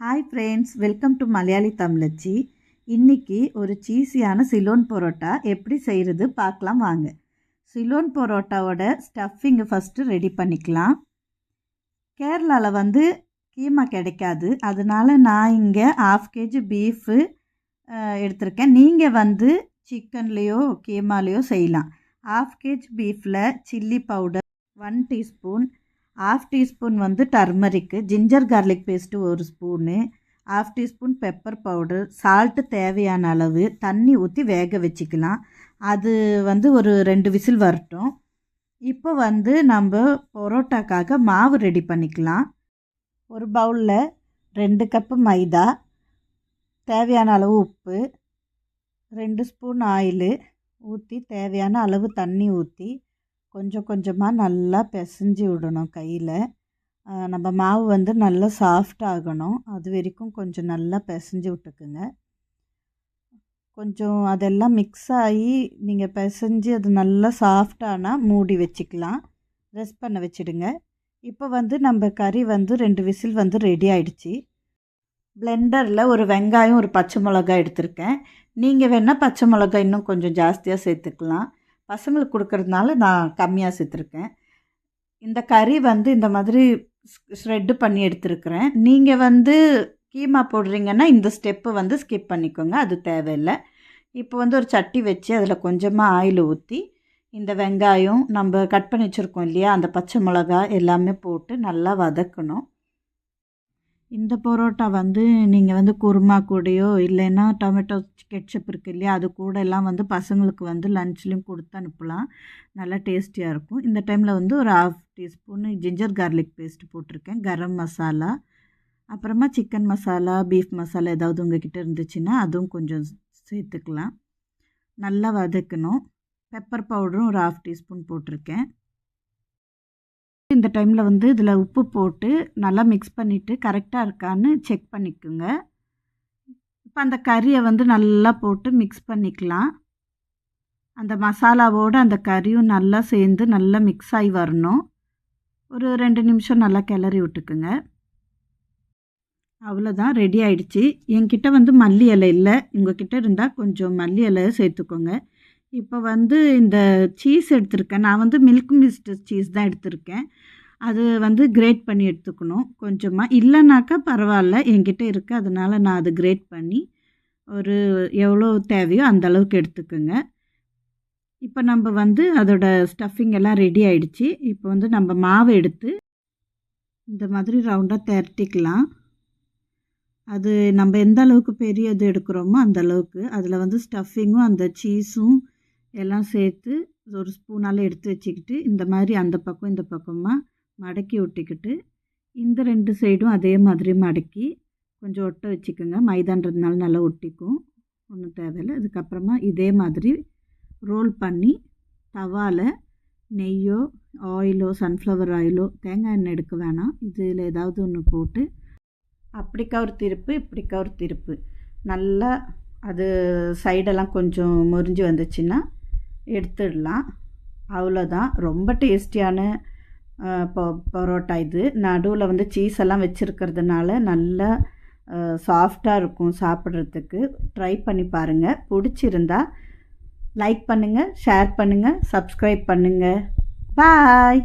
Hi friends, welcome to Malayali Tamizhachi. இன்றைக்கி ஒரு சீஸியான சிலோன் பரோட்டா எப்படி செய்கிறது பார்க்கலாம் வாங்க. சிலோன் பரோட்டாவோட ஸ்டஃபிங்கை ஃபஸ்ட்டு ரெடி பண்ணிக்கலாம். கேரளாவில் கீமா கிடைக்காது, அதனால் நான் இங்கே 1/2 kg பீஃபு எடுத்திருக்கேன். நீங்கள் சிக்கன்லேயோ கீமாலேயோ செய்யலாம். 1/2 kg பீஃபில் chilli powder 1 teaspoon, 1/2 teaspoon turmeric, ginger garlic paste 1 spoon, 1/2 teaspoon pepper powder, salt தேவையான அளவு, தண்ணி ஊற்றி வேக வச்சுக்கலாம். அது ஒரு 2 விசில் வரட்டும். இப்போ நம்ம பரோட்டாக்காக மாவு ரெடி பண்ணிக்கலாம். ஒரு பவுலில் 2 கப்பு மைதா, தேவையான அளவு உப்பு, 2 ஸ்பூன் ஆயிலு ஊற்றி, தேவையான அளவு தண்ணி ஊற்றி கொஞ்சம் கொஞ்சமாக நல்லா பிசைஞ்சு விடணும் கையில். நம்ம மாவு நல்லா சாஃப்ட் ஆகணும், அது வரைக்கும் கொஞ்சம் நல்லா பிசைஞ்சு விட்டுக்குங்க. கொஞ்சம் அதெல்லாம் மிக்ஸ் ஆகி நீங்கள் பிசைஞ்சு அது நல்லா சாஃப்டானால் மூடி வச்சுக்கலாம், ரெஸ்ட் பண்ண வச்சுடுங்க. இப்போ நம்ம கறி 2 விசில் ரெடி ஆகிடுச்சி. பிளெண்டரில் ஒரு வெங்காயம், ஒரு பச்சை மிளகாய் எடுத்திருக்கேன். நீங்கள் வேணால் பச்சை மிளகாய் இன்னும் கொஞ்சம் ஜாஸ்தியாக சேர்த்துக்கலாம். பசங்களுக்கு கொடுக்கறதுனால நான் கம்மியாக சேர்த்துருக்கேன். இந்த கறி இந்த மாதிரி ஷ்ரெட்டு பண்ணி எடுத்துருக்கிறேன். நீங்கள் கீமா போடுறீங்கன்னா இந்த ஸ்டெப்பு ஸ்கிப் பண்ணிக்கோங்க, அது தேவையில்லை. இப்போ ஒரு சட்டி வச்சு அதில் கொஞ்சமாக ஆயில் ஊற்றி, இந்த வெங்காயம் நம்ம கட் பண்ணி வச்சுருக்கோம் இல்லையா, அந்த பச்சை மிளகாய் எல்லாமே போட்டு நல்லா வதக்கணும். இந்த பரோட்டா நீங்கள் குருமா கூடயோ இல்லைன்னா டொமேட்டோ கெட்சப் இருக்குது இல்லையா, அது கூட எல்லாம் பசங்களுக்கு லஞ்ச்லேயும் கொடுத்து அனுப்பலாம், நல்லா டேஸ்டியாக இருக்கும். இந்த டைமில் ஒரு 1/2 டீஸ்பூன் ஜிஞ்சர் கார்லிக் பேஸ்ட் போட்டிருக்கேன், கரம் மசாலா, அப்புறமா சிக்கன் மசாலா, பீஃப் மசாலா ஏதாவது உங்கள்கிட்ட இருந்துச்சுன்னா அதுவும் கொஞ்சம் சேர்த்துக்கலாம். நல்லா வதக்கணும். பெப்பர் பவுடரும் ஒரு 1/2 டீஸ்பூன் போட்டிருக்கேன். இந்த டைமில் இதில் உப்பு போட்டு நல்லா மிக்ஸ் பண்ணிவிட்டு கரெக்டாக இருக்கான்னு செக் பண்ணிக்கோங்க. இப்போ அந்த கறியை நல்லா போட்டு மிக்ஸ் பண்ணிக்கலாம். அந்த மசாலாவோடு அந்த கறியும் நல்லா சேர்ந்து நல்லா மிக்ஸ் ஆகி வரணும். ஒரு 2 நிமிஷம் நல்லா கிளறி விட்டுக்குங்க. அவ்வளோதான், ரெடி ஆகிடுச்சி. என்கிட்ட மல்லி இலை இல்லை, உங்கள்கிட்ட இருந்தால் கொஞ்சம் மல்லி இலை சேர்த்துக்கோங்க. இப்போ இந்த சீஸ் எடுத்திருக்கேன், நான் மில்க் மிஸ்ட் சீஸ் தான் எடுத்திருக்கேன். அது கிரேட் பண்ணி எடுத்துக்கணும் கொஞ்சமாக, இல்லைனாக்கா பரவாயில்ல, என்கிட்ட இருக்குது, அதனால் நான் அது கிரேட் பண்ணி ஒரு எவ்வளோ தேவையோ அந்த அளவுக்கு எடுத்துக்கோங்க. இப்போ நம்ம அதோட ஸ்டஃபிங் எல்லாம் ரெடி ஆகிடுச்சி. இப்போ நம்ம மாவை எடுத்து இந்த மாதிரி ரவுண்டாக திரட்டிக்கலாம். அது நம்ம எந்த அளவுக்கு பெரிய இது எடுக்கிறோமோ அந்த அளவுக்கு அதில் ஸ்டஃபிங்கும் அந்த சீஸும் எல்லாம் சேர்த்து ஒரு ஸ்பூனால் எடுத்து வச்சுக்கிட்டு, இந்த மாதிரி அந்த பக்கம் இந்த பக்கமாக மடக்கி ஒட்டிக்கிட்டு, இந்த 2 சைடும் அதே மாதிரி மடக்கி கொஞ்சம் ஒட்ட வச்சுக்கோங்க. மைதான்றதுனால நல்லா ஒட்டிக்கும், ஒன்றும் தேவையில்லை. அதுக்கப்புறமா இதே மாதிரி ரோல் பண்ணி தவாவில் நெய்யோ ஆயிலோ சன்ஃப்ளவர் ஆயிலோ, தேங்காய் எண்ணெய் எடுக்க வேணாம், இதில் ஏதாவது ஒன்று போட்டு அப்படிக்கா ஒரு திருப்பு இப்படிக்கா ஒரு திருப்பு, நல்லா அது சைடெல்லாம் கொஞ்சம் முறிஞ்சு வந்துச்சுன்னா எடுத்துடலாம். அவ்வளோதான், ரொம்ப டேஸ்டியான பரோட்டா இது. நடுவில் சீஸ் எல்லாம் வச்சுருக்கிறதுனால நல்லா சாஃப்டாக இருக்கும் சாப்பிட்றதுக்கு. ட்ரை பண்ணி பாருங்கள். பிடிச்சிருந்தா லைக் பண்ணுங்கள், ஷேர் பண்ணுங்கள், சப்ஸ்கிரைப் பண்ணுங்கள். பாய்.